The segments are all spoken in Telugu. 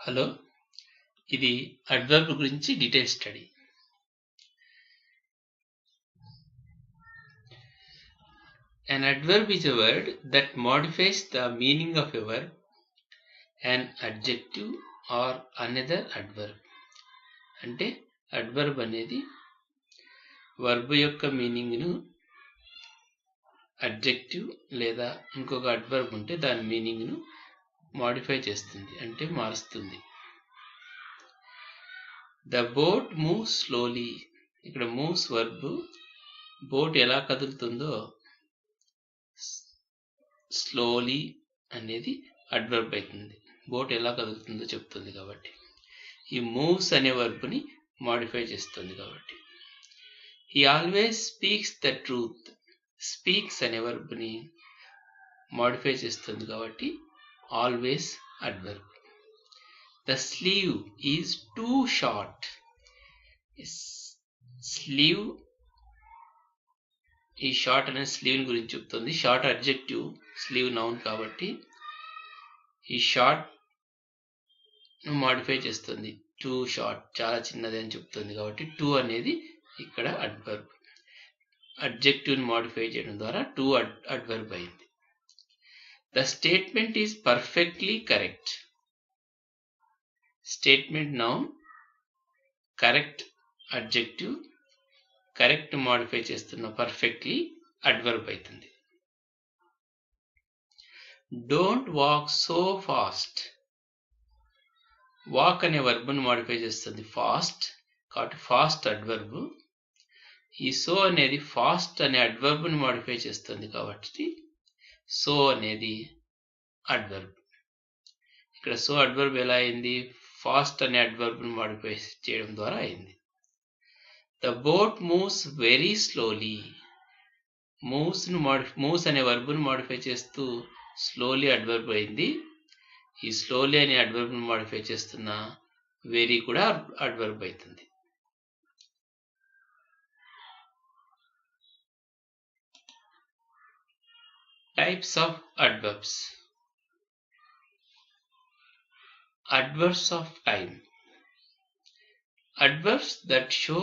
హలో, ఇది అడ్వర్బ్ గురించి detail study. An adverb is a word that modifies the meaning of a verb, an adjective or another adverb. అంటే అడ్వర్బ్ అనేది వర్బ్ యొక్క మీనింగ్ను అడ్జెక్టివ్ లేదా ఇంకొక అడ్వర్బ్ ఉంటే దాని మీనింగ్ను మోడిఫై చేస్తుంది, అంటే మారుస్తుంది. The boat moves slowly. ఇక్కడ మూవ్స్ వర్బ్, బోట్ ఎలా కదులుతుందో స్లోలీ అనేది అడ్వర్బ్ అవుతుంది. బోట్ ఎలా కదులుతుందో చెప్తుంది కాబట్టి ఈ మూవ్స్ అనే వర్బ్ని మోడిఫై చేస్తుంది కాబట్టి. He always speaks the truth. Speaks అనే వర్బ్ని మోడిఫై చేస్తుంది కాబట్టి always adverb. The sleeve is too short. Sleeve ఈ షార్ట్ అనే స్లీవ్ గురించి చెప్తుంది. షార్ట్ అడ్జెక్టివ్, స్లీవ్ నౌన్ కాబట్టి ఈ షార్ట్ మోడిఫై చేస్తుంది. టూ షార్ట్, చాలా చిన్నది అని చెప్తుంది కాబట్టి టూ అనేది ఇక్కడ అడ్వర్బ్. అడ్జెక్టివ్ మోడిఫై చేయడం ద్వారా టూ అడ్వర్బ్ అయింది. The statement is perfectly correct. Statement noun, correct adjective, correct modify చేస్తున్న పర్ఫెక్ట్లీ అడ్వర్బ్ అవుతుంది. Don't walk so fast. Walk అనే వర్బ్ను మోడిఫై చేస్తుంది ఫాస్ట్ కాబట్టి ఫాస్ట్ అడ్వర్బ్. ఈ సో అనేది ఫాస్ట్ అనే అడ్వర్బ్ను మోడిఫై చేస్తుంది కాబట్టి సో అనేది అడ్వర్బ్. ఇక్కడ సో అడ్వర్బ్ ఎలా అయింది? ఫాస్ట్ అనే అడ్వర్బ్ను మోడిఫై చేయడం ద్వారా అయింది. The boat moves very slowly. Moves అనే వర్బ్ను మోడిఫై చేస్తూ స్లోలీ అడ్వర్బ్ అయింది. ఈ స్లోలీ అనే అడ్వర్బ్ను మోడిఫై చేస్తున్న వెరీ కూడా అడ్వర్బ్ అవుతుంది. Types of adverbs. Adverbs of time. Adverbs that show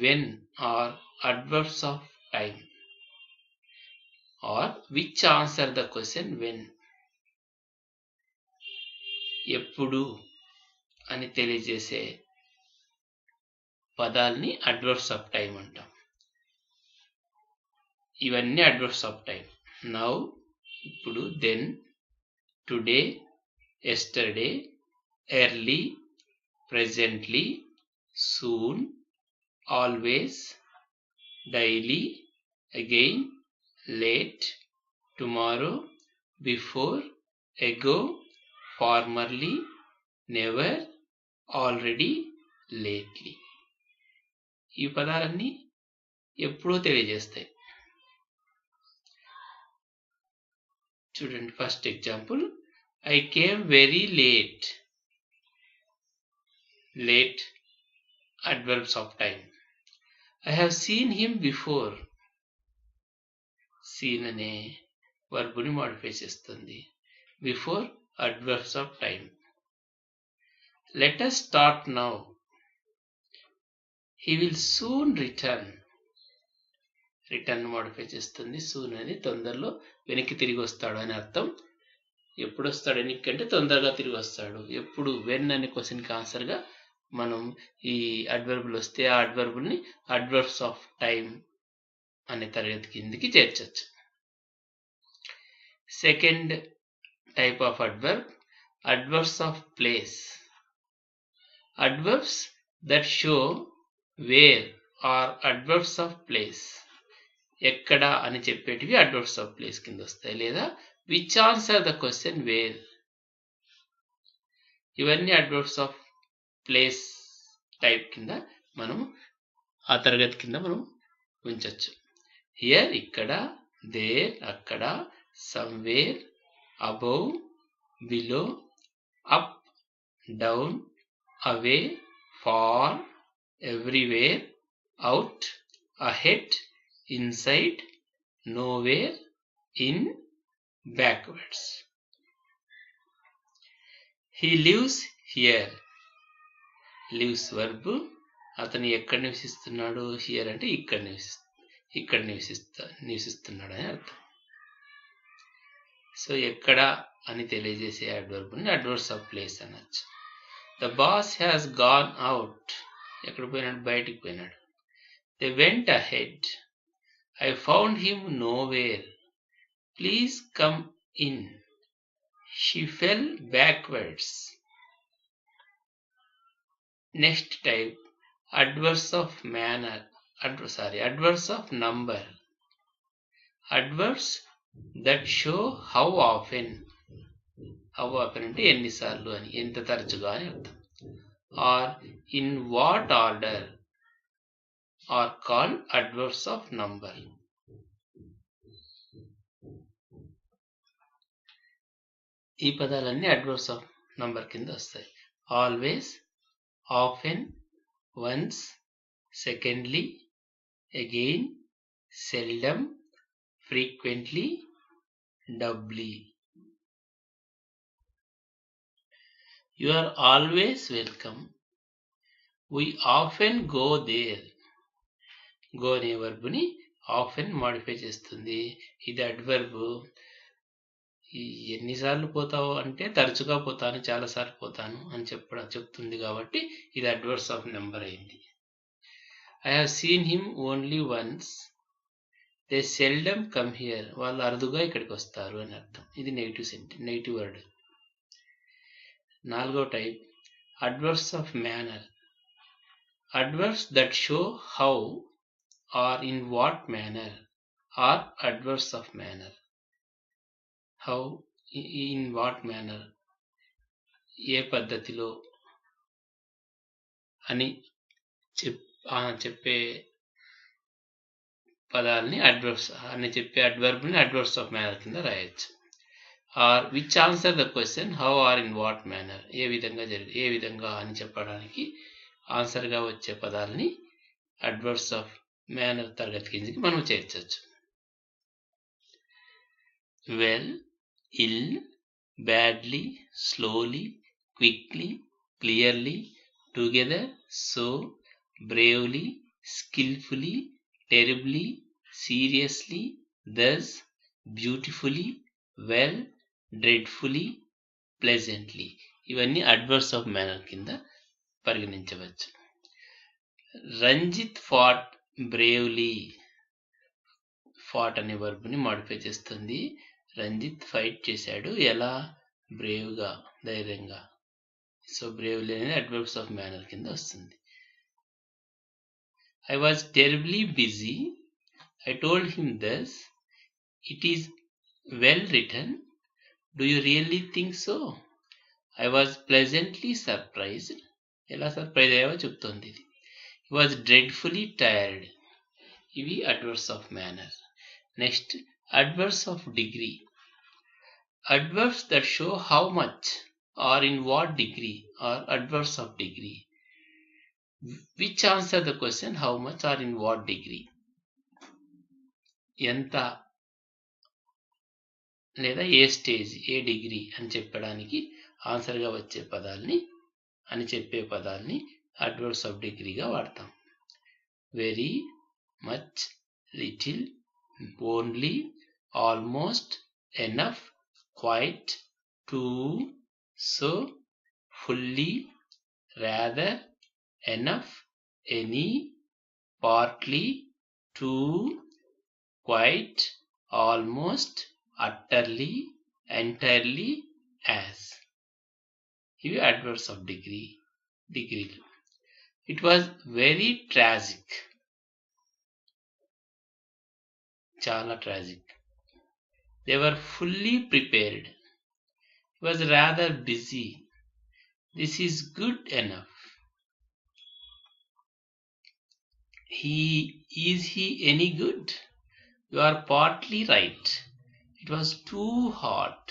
when are adverbs of time or which answer the question when. ఎప్పుడు అని తెలియజేసే పదాల్ని అడ్వర్బ్స్ ఆఫ్ టైం అంటాం. ఇవన్నీ అడ్వర్బ్స్ ఆఫ్ టైం. నౌ ఇప్పుడు, then, today, yesterday, early, presently, soon, always, daily, again, late, tomorrow, before, ago, formerly, never, already, lately. ఈ పదాలన్నీ ఎప్పుడో తెలియజేస్తాయి. చూడండి, first example, I came very late. Late adverbs of time. I have seen him before. Seen అనే వర్బ్ని మోడిఫై చేస్తుంది. Before adverbs of time. Let us start now. He will soon return. Return modify చేస్తుంది. సూన్ అని తొందరలో వెనక్కి తిరిగి వస్తాడు అని అర్థం. ఎప్పుడు వస్తాడు వెనక్కి అంటే తొందరగా తిరిగి వస్తాడు. ఎప్పుడు, వెన్ అనే క్వశ్చన్కి ఆన్సర్గా మనం ఈ అడ్వర్బులు వస్తే ఆ అడ్వర్బుల్ని అడ్వర్బ్స్ ఆఫ్ టైం అనే తరగతి కిందికి చేర్చచ్చు. Second type of adverb, adverbs of place. Adverbs that show where are adverbs of place. ఎక్కడ అని చెప్పేటివి అడ్వర్బ్స్ ఆఫ్ ప్లేస్ కింద వస్తాయి. లేదా which answer the question where. ఇవన్నీ అడ్వర్బ్స్ ఆఫ్ ప్లేస్ టైప్ కింద మనం ఆ తరగతి కింద మనం ఉంచవచ్చు. హియర్ ఇక్కడ, దేర్ అక్కడ, somewhere, above, below, up, down, away, far, everywhere, out, ahead, inside, nowhere, in, backwards. He lives here lives verb. అతను ఎక్కడ నివసిస్తున్నాడు? హియర్ అంటే ఇక్కడ నివసిస్తున్నాడు అని అర్థం. సో ఎక్కడ అని తెలియజేసే అడ్వర్బ్ని అడ్వర్బ్స్ ఆఫ్ ప్లేస్ అనొచ్చు. The boss has gone out. ఎక్కడ పోయినాడు? బయటికి పోయినాడు. They went ahead. I found him nowhere. Please come in. She fell backwards. Next type, adverbs of manner. Adverbs of number. Adverbs that show how often. How often అంటే ఎన్నిసార్లు అని, ఎంత తరచుగా అని అర్థం. Or in what order are called adverbs of number. ఈ పదాలన్నీ అడ్వర్బ్స్ ఆఫ్ నంబర్ కింద వస్తాయి. Always, often, once, secondly, again, seldom, frequently, doubly. You are always welcome. We often go there. Go అనే వర్బ్ని ఆఫెన్ మాడిఫై చేస్తుంది. ఇది అడ్వర్బ్. ఎన్నిసార్లు పోతావు అంటే తరచుగా పోతాను, చాలాసార్లు పోతాను అని చెప్తుంది కాబట్టి ఇది అడ్వర్బ్స్ ఆఫ్ నెంబర్ అయింది. I have seen him only once. They seldom come here. వాళ్ళు అరుదుగా ఇక్కడికి వస్తారు అని అర్థం. ఇది నెగిటివ్ వర్డ్. నాలుగో type, adverbs of manner. Adverbs that show how or in what manner are adverbs of manner. How, in what manner, ఏ పద్ధతిలో అని చెప్పే పదాలని అడ్వర్బ్స్ అని చెప్పే అడ్వర్బ్ని అడ్వర్బ్స్ ఆఫ్ మేనర్ కింద రాయొచ్చు. Or which answer the question how or in what manner. ఏ విధంగా అని చెప్పడానికి ఆన్సర్గా వచ్చే పదాలని అడ్వర్బ్స్ ఆఫ్ మేనర్ తరగతి కిందకి మనం చేర్చవచ్చు. వెల్, ఇల్, badly, slowly, quickly, clearly, together, so, bravely, skillfully, terribly, seriously, thus, beautifully, well, dreadfully, pleasantly. ఇవన్నీ అడ్వర్బ్స్ ఆఫ్ మేనర్ కింద పరిగణించవచ్చు. Ranjith fat bravely. ఫాట్ అనే వర్బ్ని మాడిఫై చేస్తుంది. రంజిత్ ఫైట్ చేశాడు. ఎలా? బ్రేవ్గా, ధైర్యంగా. సో బ్రేవ్లీ అనేది అడ్వర్బ్స్ ఆఫ్ మేనర్ కింద వస్తుంది. I was terribly busy. I told him thus. It is well written. Do you really think so? I was pleasantly surprised. ఎలా సర్ప్రైజ్ అయ్యావో చెప్తోంది ఇది. He was dreadfully tired. ఇవి adverbs of manner. Next, adverbs of degree. Adverbs that show how much or in what degree are adverbs of degree. Which answer the question how much or in what degree. ఎంత లేదా ఏ స్టేజ్, ఏ డిగ్రీ అని చెప్పడానికి ఆన్సర్గా వచ్చే పదాలని చెప్పే పదాలని అడ్వర్బ్స్ ఆఫ్ డిగ్రీగా వాడతాం. Very, much, little, only, almost, enough, quite, too, so, fully, rather, enough, any, partly, too, quite, almost, utterly, entirely, as. ఇవి అడ్వర్బ్స్ ఆఫ్ డిగ్రీలు. It was very tragic. చాలా tragic. They were fully prepared. He was rather busy. This is good enough. Is he any good? You are partly right. It was too hot.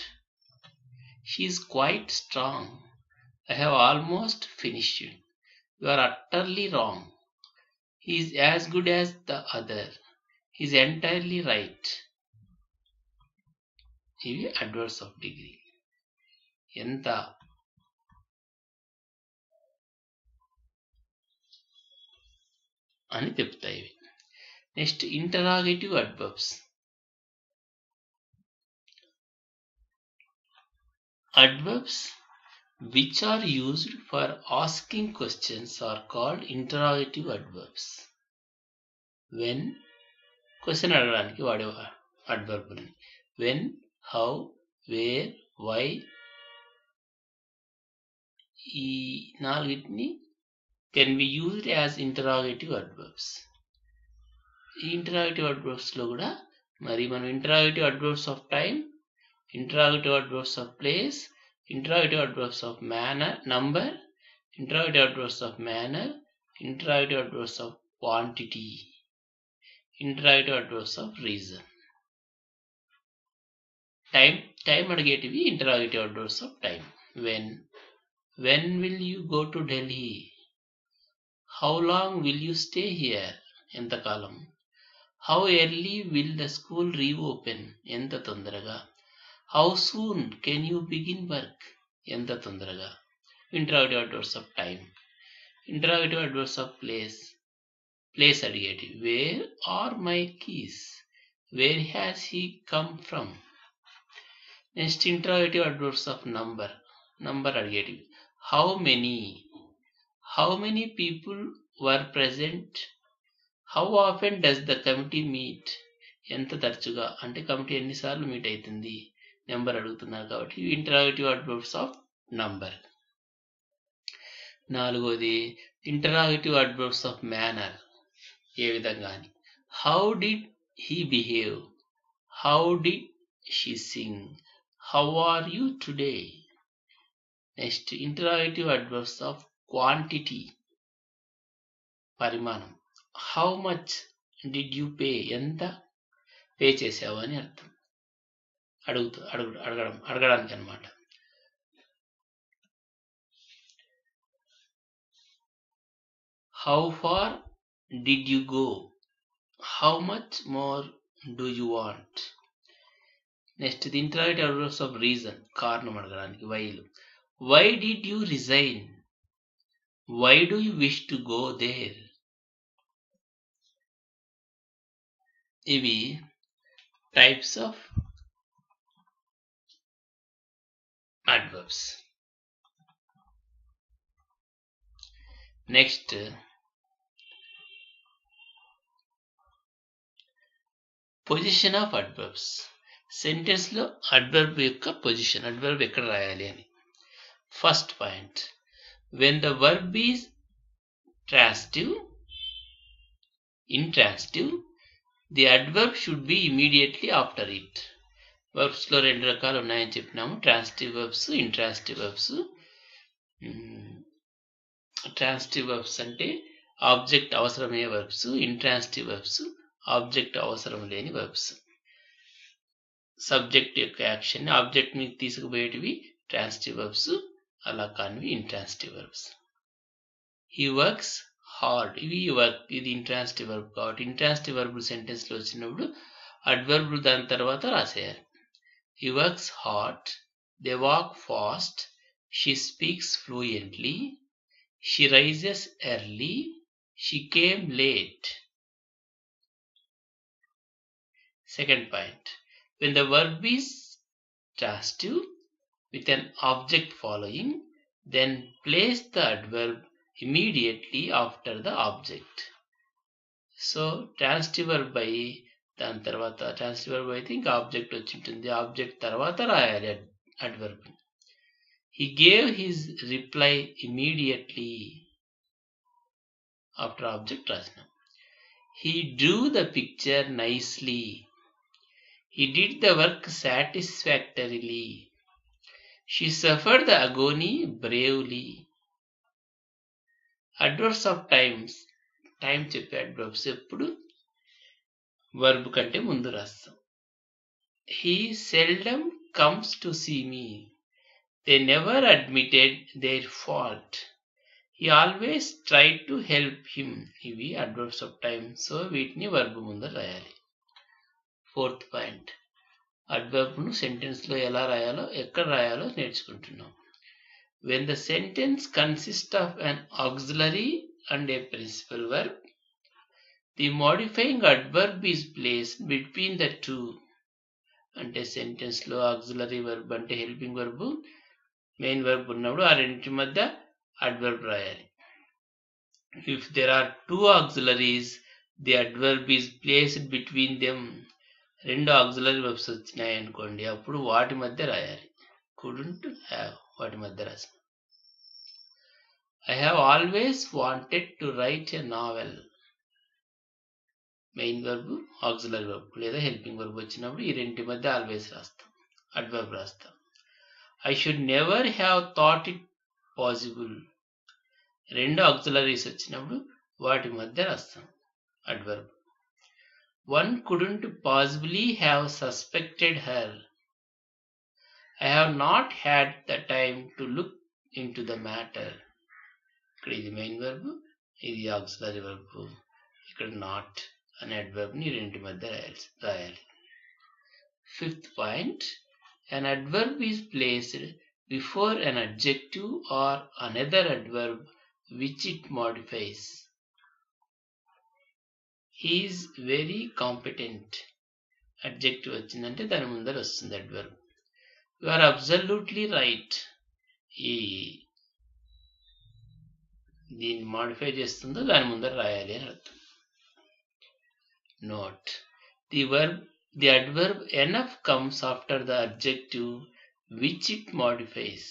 She is quite strong. I have almost finished. You are utterly wrong. He is as good as the other. He is entirely right. ఇవి అడ్వర్బ్స్ ఆఫ్ డిగ్రీ. ఎంత అని చెప్తాయి. Next interrogative adverbs. Adverbs which are used for asking questions are called interrogative adverbs. When question అడగడానికి వాడే adverb. When, how, where, why, ఈ నాలుగిటిని can be used as interrogative adverbs. ఈ ఇంటరాగేటివ్ అడ్వర్బ్స్ లో కూడా మరి మనం interrogative adverbs of time, interrogative adverbs of place, interrogative adverbs of manner, number, interrogative adverbs of manner, interrogative adverbs of quantity, interrogative adverbs of reason. Time అడిగేటివి interrogative adverbs of time. When will you go to Delhi? How long will you stay here? ఎంతకాలం. How early will the school reopen? ఎంత తొందరగా. How soon can you begin work? ఎంత తొందరగా. Interrogative adverbs of time. Interrogative adverbs of place. Place అడిగేటివి. Where are my keys? Where has he come from? Next interrogative adverbs of number. Number అడిగేటివి. How many? How many people were present? How often does the committee meet? ఎంత తరచుగా అంటే కమిటీ ఎన్నిసార్లు మీట్ అవుతుంది, నెంబర్ అడుగుతున్నారు కాబట్టి ఇంటరాగేటివ్ అడ్వర్బ్స్ ఆఫ్ నంబర్. నాలుగోది ఇంటరాగేటివ్ అడ్వర్బ్స్ ఆఫ్ మేనర్, ఏ విధంగా అని. How did he behave, how did she sing, how are you today. Next interrogative adverbs of quantity, పరిమాణం. How much did you pay, ఎంత పే చేసావు అని అర్థం, అడగడానికి అన్నమాట. How far did you go, how much more do you want. Next the interrogative adverbs of reason, కారణం అడగడానికి. వైలు. Why did you resign, why do you wish to go there. ఇవి types of adverbs. Next, position of adverbs. Sentence లో అడ్వర్బ్ యొక్క పొజిషన్, అడ్వర్బ్ ఎక్కడ రాయాలి అని. First point, when the verb is intransitive, the adverb should be immediately after it. Verbs లో రెండు రకాలు ఉన్నాయని చెప్పినాము, transitive verbs, intransitive verbs. Transitive verbs అంటే ఆబ్జెక్ట్ అవసరమయ్యే వర్బ్స్, ఇంట్రాన్సిటివ్ వర్బ్స్ ఆబ్జెక్ట్ అవసరం లేని వర్బ్స్. సబ్జెక్ట్ యొక్క యాక్షన్ ఆబ్జెక్ట్ మీద తీసుకుపోయేటివి ట్రాన్సిటివ్ వర్బ్స్, అలా కానివి intransitive verbs. He works hard, ఇది ఇంట్రాన్సిటివ్ వర్బ్ కాబట్టి ఇంట్రాన్సిటివ్ వర్బ్ సెంటెన్స్ లో వచ్చినప్పుడు అడ్వర్బ్ దాని తర్వాత రాసేయాలి. He works hard, they walk fast, she speaks fluently, she rises early, she came late. Second point, when the verb is transitive with an object following, then place the adverb immediately after the object. So transitive verb by దాని తర్వాత ట్రాన్సిటివ్ వర్బ్ అయితే ఇంకా ఆబ్జెక్ట్ వచ్చి ఉంటుంది, ఆబ్జెక్ట్ తర్వాత రాయాలి adverb. He gave his reply immediately, after object రాసిన. He drew the picture nicely, he did the work satisfactorily, she suffered the agony bravely. Adverbs of times, time చెప్పే అడ్వర్బ్స్ ఎప్పుడు వర్బ్ కంటే ముందు రాస్తాం. He seldom comes to see me, they never admitted their fault, he always tried to help him. ఇవి అడ్వర్బ్స్ ఆఫ్ టైమ్, సో వీటిని వర్బ్ ముందు రాయాలి. ఫోర్త్ పాయింట్, అడ్వర్బ్ ను సెంటెన్స్ లో ఎలా రాయాలో, ఎక్కడ రాయాలో నేర్చుకుంటున్నాం. When the sentence consist of an auxiliary and a principal verb, The modifying adverb is placed between the two. అంటే సెంటెన్స్ లో ఆక్సిలరీ వర్బ్ అంటే హెల్పింగ్ వర్బ్ మెయిన్ వర్బ్ ఉన్నప్పుడు ఆ రెండింటి మధ్య అడ్వర్బ్ రాయాలి. If there are two auxiliaries, the adverb is placed between them. రెండు ఆక్సిలరీ వర్బ్స్ వచ్చినాయి అనుకోండి, అప్పుడు వాటి మధ్య రాయాలి. couldn't have వాటి మధ్య రాసాం. I have always wanted to write a novel. Main verb auxiliary verb లేదా హెల్పింగ్ వర్బ్ వచ్చినప్పుడు ఈ రెండింటి మధ్య ఆల్వేస్ రాస్తాం, అడ్వర్బ్ రాస్తాం. I should never have thought it possible. రెండు ఆక్సిలరీస్ వచ్చినప్పుడు వాటి మధ్య రాస్తాం, adverb. One couldn't possibly have suspected her. I have not had the time to look into the matter. ఇక్కడ ఇది మెయిన్ వర్బ్, ఇది ఆక్సిలరీ వర్బ్. ఇక్కడ నాట్ అనే అడ్వర్బ్ ని రెండింటి మధ్య రాయాలి. Fifth point, an adverb is placed before an adjective or another adverb which it modifies. He is very competent. Adjective వచ్చిందంటే దాని ముందర వస్తుంది adverb. You are absolutely right. ఈ దీన్ని మాడిఫై చేస్తుందో దాని ముందర రాయాలి అని అర్థం. Note: the adverb enough comes after the adjective which it modifies.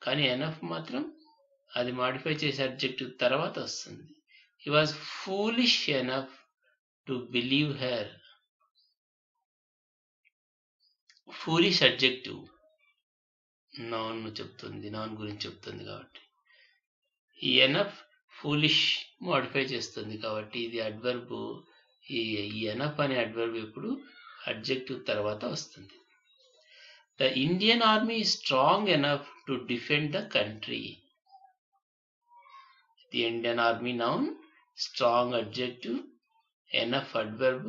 కానీ enough మాత్రం అది మాడిఫై చేసే అడ్జెక్టివ్ తర్వాత వస్తుంది. He was foolish enough to believe her. foolish adjective noun చెప్తుంది, నౌన్ గురించి చెప్తుంది కాబట్టి ఈ enough foolish మాడిఫై చేస్తుంది కాబట్టి ఇది అడ్వర్బ్. ఈ enough అనే అడ్వర్బ్ ఎప్పుడు అడ్జెక్టివ్ తర్వాత వస్తుంది. The Indian army is strong enough to defend the country. The Indian army noun, strong adjective, enough adverb.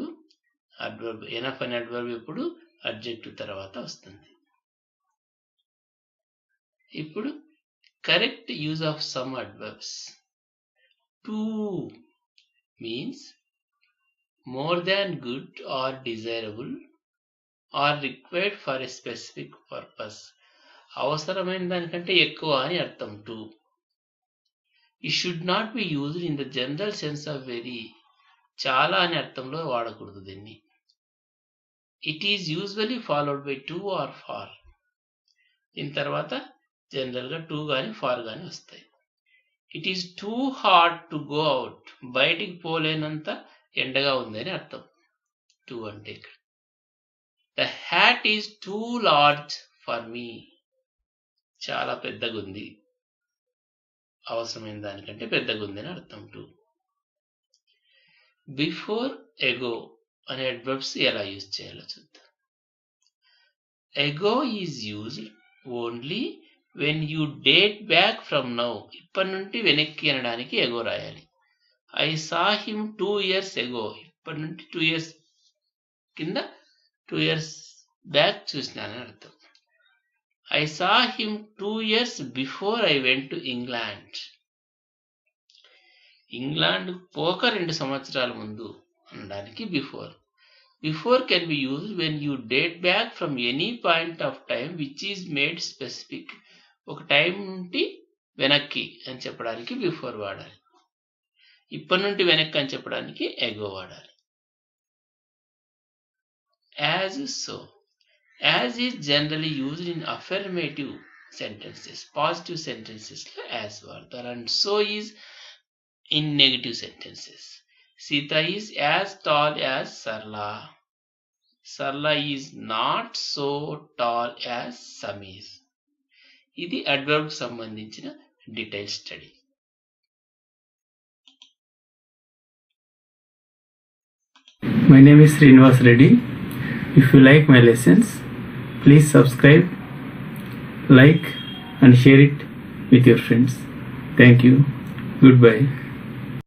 enough అనే adverb ఎప్పుడు adjective తర్వాత వస్తుంది. ఇప్పుడు correct use of some adverbs. To means more than good or desirable or required for a specific purpose. అవసరమైన దానికంటే ఎక్కువ అని అర్థం to. It should not be used in the general sense of very. చాలా అనే అర్థంలో వాడకూడదు దీన్ని. It is usually followed by to or for. దీని తర్వాత జనరల్ గా to గాని for గాని వస్తాయి. It is too hard to go out. బయటికి పోలేనంత ఎండగా ఉందని అర్థం to అంటే ఇక్కడ. The hat is too large for me. చాలా పెద్దగా ఉంది, అవసరమైన దానికంటే పెద్దగా ఉంది అని అర్థం to. Before, ago అనే అడ్వర్బ్స్ ఎలా యూజ్ చేయాలో చూద్దాం. Ago is used only when you date back from now. ఇప్పటి నుండి వెనక్కి అనడానికి ago రాయాలి. I saw him 2 years ago. ఇప్పటి నుండి 2 years కింద 2 years బ్యాక్ చూసినానని అర్థం. I saw him 2 years before I went to England. England పోక 2 సంవత్సరాల ముందు అనడానికి before. Before can be used when you date back from any point of time which is made specific. ఒక టైం నుండి వెనక్కి అని చెప్పడానికి before వాడాలి. ఇప్పటి నుండి వెనక్కి అని చెప్పడానికి ago వాడాలి. As so. As is generally used in affirmative sentences. Positive sentences as వాడతారు. And so is in negative sentences. Sita is as tall as Sarla. Sarla is not so tall as Samir. ఇది adverb సంబంధించిన detailed study. My name is Y.S.Reddy. If you like my lessons, please subscribe, like and share it with your friends. Thank you. Goodbye.